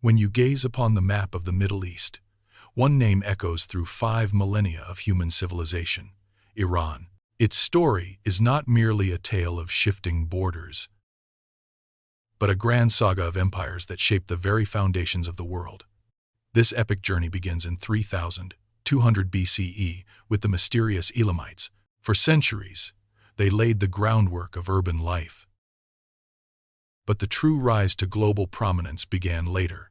When you gaze upon the map of the Middle East, one name echoes through 5 millennia of human civilization: Iran. Its story is not merely a tale of shifting borders, but a grand saga of empires that shaped the very foundations of the world. This epic journey begins in 3200 BCE with the mysterious Elamites. For centuries, they laid the groundwork of urban life. But the true rise to global prominence began later,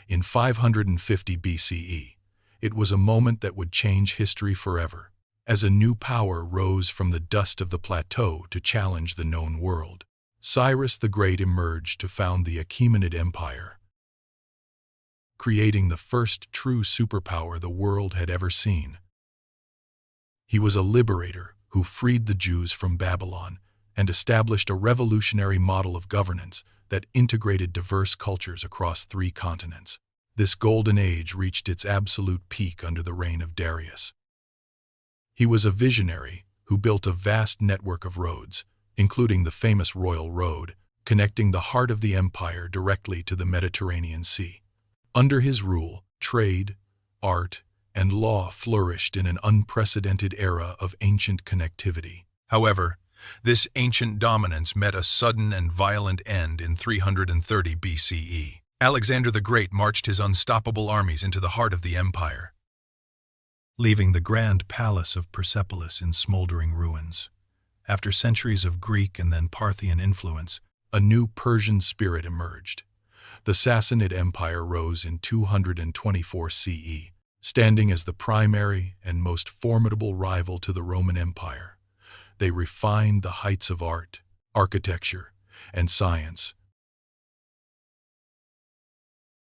in 550 BCE. It was a moment that would change history forever, as a new power rose from the dust of the plateau to challenge the known world. Cyrus the Great emerged to found the Achaemenid Empire, creating the first true superpower the world had ever seen. He was a liberator who freed the Jews from Babylon and established a revolutionary model of governance that integrated diverse cultures across 3 continents. This golden age reached its absolute peak under the reign of Darius. He was a visionary who built a vast network of roads, including the famous Royal Road, connecting the heart of the empire directly to the Mediterranean Sea. Under his rule, trade, art, and law flourished in an unprecedented era of ancient connectivity. However, this ancient dominance met a sudden and violent end in 330 BCE. Alexander the Great marched his unstoppable armies into the heart of the empire, leaving the grand palace of Persepolis in smoldering ruins. After centuries of Greek and then Parthian influence, a new Persian spirit emerged. The Sassanid Empire rose in 224 CE, standing as the primary and most formidable rival to the Roman Empire. They refined the heights of art, architecture, and science,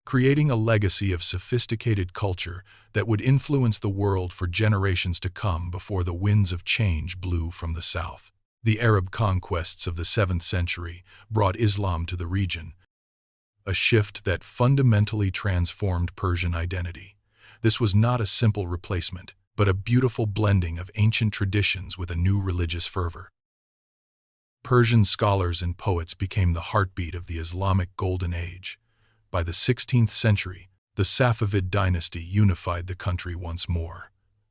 creating a legacy of sophisticated culture that would influence the world for generations to come before the winds of change blew from the south. The Arab conquests of the 7th century brought Islam to the region, a shift that fundamentally transformed Persian identity. This was not a simple replacement, but a beautiful blending of ancient traditions with a new religious fervor. Persian scholars and poets became the heartbeat of the Islamic Golden Age. By the 16th century, the Safavid Dynasty unified the country once more.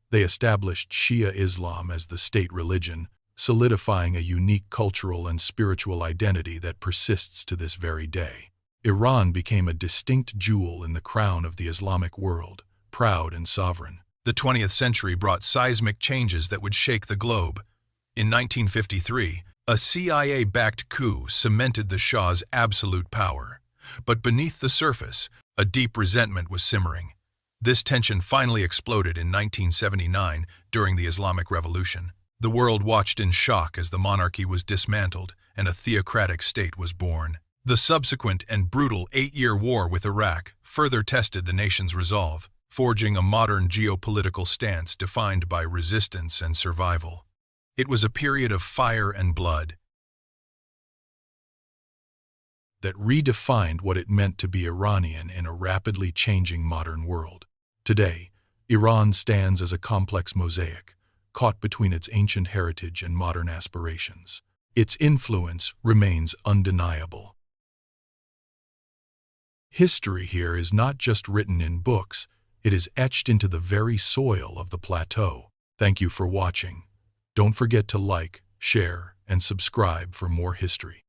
They established Shia Islam as the state religion, solidifying a unique cultural and spiritual identity that persists to this very day. Iran became a distinct jewel in the crown of the Islamic world, proud and sovereign. The 20th century brought seismic changes that would shake the globe. In 1953, a CIA-backed coup cemented the Shah's absolute power. But beneath the surface, a deep resentment was simmering. This tension finally exploded in 1979 during the Islamic Revolution. The world watched in shock as the monarchy was dismantled and a theocratic state was born. The subsequent and brutal 8-year war with Iraq further tested the nation's resolve, forging a modern geopolitical stance defined by resistance and survival. It was a period of fire and blood that redefined what it meant to be Iranian in a rapidly changing modern world. Today, Iran stands as a complex mosaic, caught between its ancient heritage and modern aspirations. Its influence remains undeniable. History here is not just written in books, it is etched into the very soil of the plateau. Thank you for watching. Don't forget to like, share, and subscribe for more history.